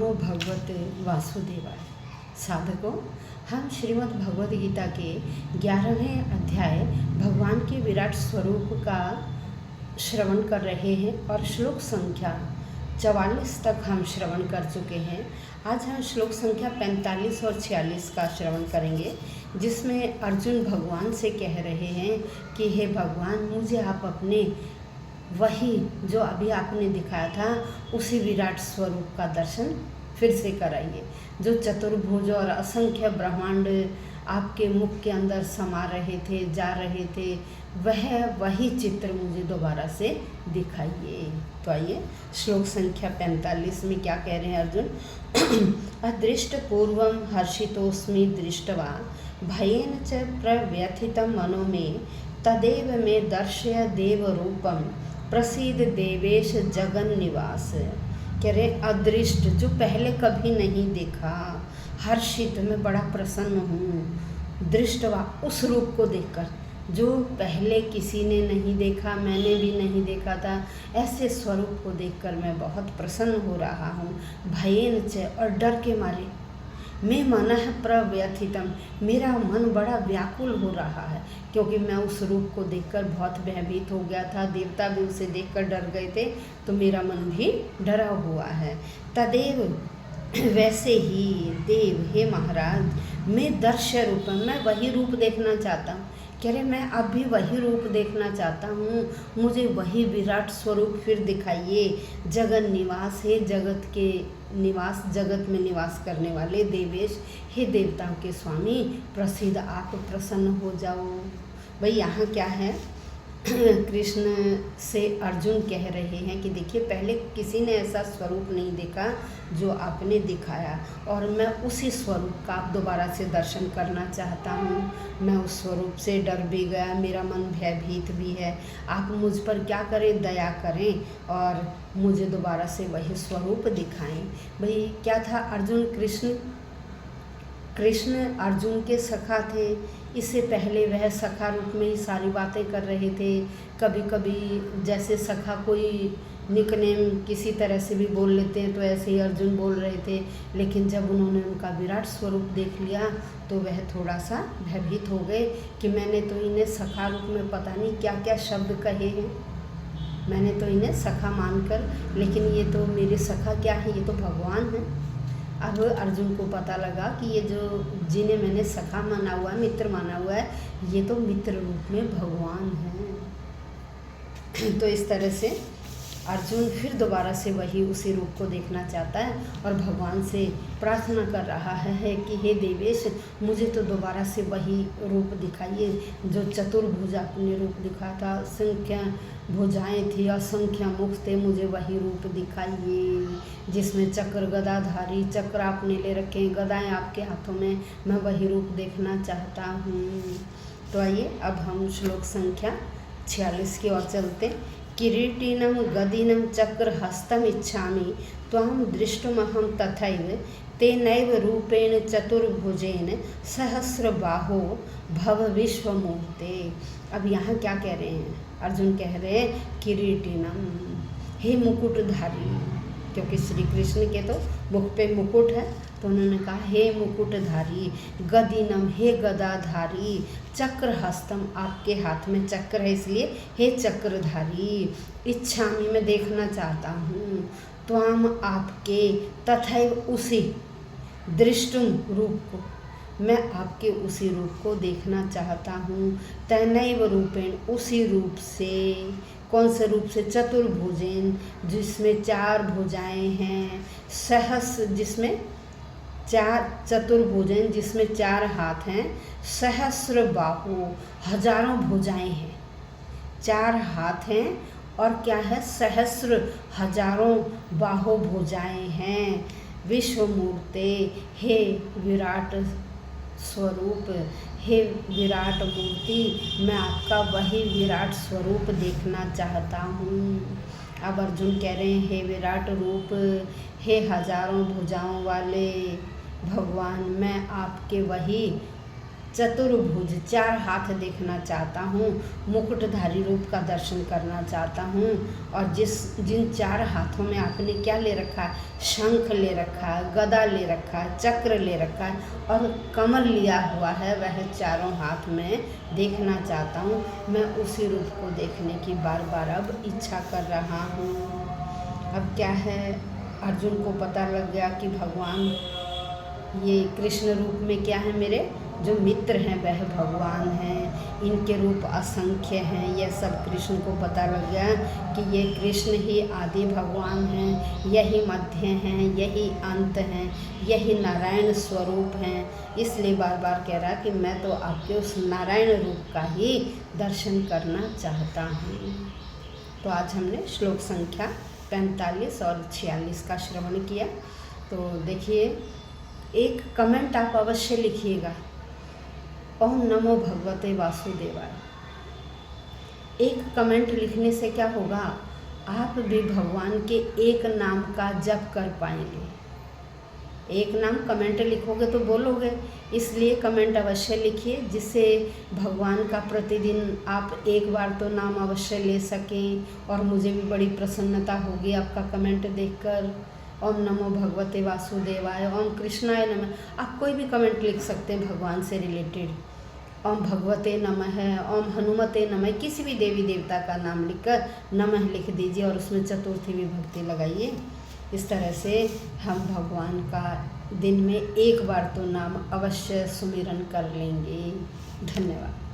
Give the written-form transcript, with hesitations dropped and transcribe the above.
नमो भगवते वासुदेवाय। साधकों, हम श्रीमद् भगवद गीता के 11वें अध्याय भगवान के विराट स्वरूप का श्रवण कर रहे हैं और श्लोक संख्या 44 तक हम श्रवण कर चुके हैं। आज हम श्लोक संख्या 45 और 46 का श्रवण करेंगे, जिसमें अर्जुन भगवान से कह रहे हैं कि हे भगवान, मुझे आप अपने वही जो अभी आपने दिखाया था उसी विराट स्वरूप का दर्शन फिर से कराइए। जो चतुर्भुज और असंख्य ब्रह्मांड आपके मुख के अंदर समा रहे थे, जा रहे थे, वही चित्र मुझे दोबारा से दिखाइए। तो आइए श्लोक संख्या 45 में क्या कह रहे हैं अर्जुन। अदृष्ट पूर्वम हर्षितोस्मि दृष्टवा भयेन च प्रव्यथितं मनो मे तदेव मे दर्शय देव रूपम प्रसीद देवेश जगन निवास। कह रहे अदृष्ट, जो पहले कभी नहीं देखा, हर्षित, मैं बड़ा प्रसन्न हूँ, दृष्टवा, उस रूप को देखकर जो पहले किसी ने नहीं देखा, मैंने भी नहीं देखा था, ऐसे स्वरूप को देखकर मैं बहुत प्रसन्न हो रहा हूँ। भयेन च, और डर के मारे, मैं मनः प्रव्यथितम, मेरा मन बड़ा व्याकुल हो रहा है, क्योंकि मैं उस रूप को देखकर बहुत भयभीत हो गया था। देवता भी उसे देखकर डर गए थे, तो मेरा मन भी डरा हुआ है। तदेव, वैसे ही देव, हे महाराज, मैं दर्श्य रूप, मैं वही रूप देखना चाहता हूँ। कह रहे मैं अब भी वही रूप देखना चाहता हूँ, मुझे वही विराट स्वरूप फिर दिखाइए। जगन निवास, हे जगत के निवास, जगत में निवास करने वाले देवेश, हे देवताओं के स्वामी, प्रसिद्ध, आप प्रसन्न हो जाओ। भाई यहाँ क्या है, कृष्ण से अर्जुन कह रहे हैं कि देखिए, पहले किसी ने ऐसा स्वरूप नहीं देखा जो आपने दिखाया, और मैं उसी स्वरूप का आप दोबारा से दर्शन करना चाहता हूँ। मैं उस स्वरूप से डर भी गया, मेरा मन भयभीत भी है। आप मुझ पर क्या करें, दया करें और मुझे दोबारा से वही स्वरूप दिखाएं। भाई क्या था, कृष्ण अर्जुन के सखा थे। इससे पहले वह सखा रूप में ही सारी बातें कर रहे थे। कभी कभी जैसे सखा कोई निकनेम किसी तरह से भी बोल लेते हैं, तो ऐसे ही अर्जुन बोल रहे थे। लेकिन जब उन्होंने उनका विराट स्वरूप देख लिया तो वह थोड़ा सा भयभीत हो गए कि मैंने तो इन्हें सखा रूप में पता नहीं क्या क्या शब्द कहे हैं, मैंने तो इन्हें सखा मानकर, लेकिन ये तो मेरे सखा क्या है, ये तो भगवान है। अब अर्जुन को पता लगा कि ये जो जिन्हें मैंने सखा माना हुआ है, मित्र माना हुआ है, ये तो मित्र रूप में भगवान है। तो इस तरह से अर्जुन फिर दोबारा से वही उसी रूप को देखना चाहता है और भगवान से प्रार्थना कर रहा है कि हे देवेश, मुझे तो दोबारा से वही रूप दिखाइए जो चतुर्भुज आपने रूप दिखा था। असंख्य भुजाएं थी, असंख्य मुख थे, मुझे वही रूप दिखाइए जिसमें चक्र गदाधारी, चक्र आपने ले रखे हैं, गदाएं आपके हाथों में, मैं वही रूप देखना चाहता हूँ। तो आइए अब हम श्लोक संख्या 46 की ओर चलते। किरीटिनं गदिनं चक्रहस्तम् इच्छामि त्वां दृष्टुमहं तथैव तेनैव रूपेण चतुर्भुजेन सहस्रबाहो भव विश्वमूर्ते। अब यहाँ क्या कह रहे हैं, अर्जुन कह रहे हैं किरीटिनं, हे मुकुटधारी, क्योंकि श्री कृष्ण के तो मुख पे मुकुट है, तो उन्होंने कहा हे मुकुटधारी, गदिनम, हे गदाधारी, चक्रहस्तम, आपके हाथ में चक्र है इसलिए हे चक्रधारी, इच्छामि, मैं देखना चाहता हूँ, त्वाम, आपके, तथैव, उसी, दृष्टुम, रूप को, मैं आपके उसी रूप को देखना चाहता हूँ। तैनैव रूपेण, उसी रूप से, कौन से रूप से, चतुर्भुजेन, जिसमें 4 भुजाएं हैं, सहस्र, जिसमें 4 चतुर्भुजेन, जिसमें 4 हाथ हैं, सहस्र बाहु, हजारों भुजाएं हैं, 4 हाथ हैं, और क्या है, सहस्र, हजारों बाहु भुजाएं हैं। विश्वमूर्ते, हे विराट स्वरूप, हे विराट मूर्ति, मैं आपका वही विराट स्वरूप देखना चाहता हूँ। अब अर्जुन कह रहे हैं हे विराट रूप, हे हजारों भुजाओं वाले भगवान, मैं आपके वही चतुर्भुज 4 हाथ देखना चाहता हूँ, मुकुटधारी रूप का दर्शन करना चाहता हूँ। और जिन 4 हाथों में आपने क्या ले रखा है, शंख ले रखा है, गदा ले रखा है, चक्र ले रखा है और कमल लिया हुआ है, वह चारों हाथ में देखना चाहता हूँ। मैं उसी रूप को देखने की बार बार अब इच्छा कर रहा हूँ। अब क्या है, अर्जुन को पता लग गया कि भगवान ये कृष्ण रूप में क्या है, मेरे जो मित्र हैं वह भगवान हैं, इनके रूप असंख्य हैं। यह सब कृष्ण को पता लग गया कि ये कृष्ण ही आदि भगवान हैं, यही मध्य हैं, यही अंत हैं, यही नारायण स्वरूप हैं। इसलिए बार बार कह रहा कि मैं तो आपके उस नारायण रूप का ही दर्शन करना चाहता हूँ। तो आज हमने श्लोक संख्या 45 और 46 का श्रवण किया। तो देखिए, एक कमेंट आप अवश्य लिखिएगा, ओम नमो भगवते वासुदेवाय। एक कमेंट लिखने से क्या होगा, आप भी भगवान के एक नाम का जप कर पाएंगे। एक नाम कमेंट लिखोगे तो बोलोगे, इसलिए कमेंट अवश्य लिखिए, जिससे भगवान का प्रतिदिन आप एक बार तो नाम अवश्य ले सकें। और मुझे भी बड़ी प्रसन्नता होगी आपका कमेंट देखकर। ओम नमो भगवते वासुदेवाय, ओम कृष्णाय नमः। आप कोई भी कमेंट लिख सकते हैं भगवान से रिलेटेड। ओम भगवते नमः, ओम हनुमते नमः, किसी भी देवी देवता का नाम लिखकर नमः लिख दीजिए और उसमें चतुर्थी विभक्ति लगाइए। इस तरह से हम भगवान का दिन में एक बार तो नाम अवश्य सुमिरन कर लेंगे। धन्यवाद।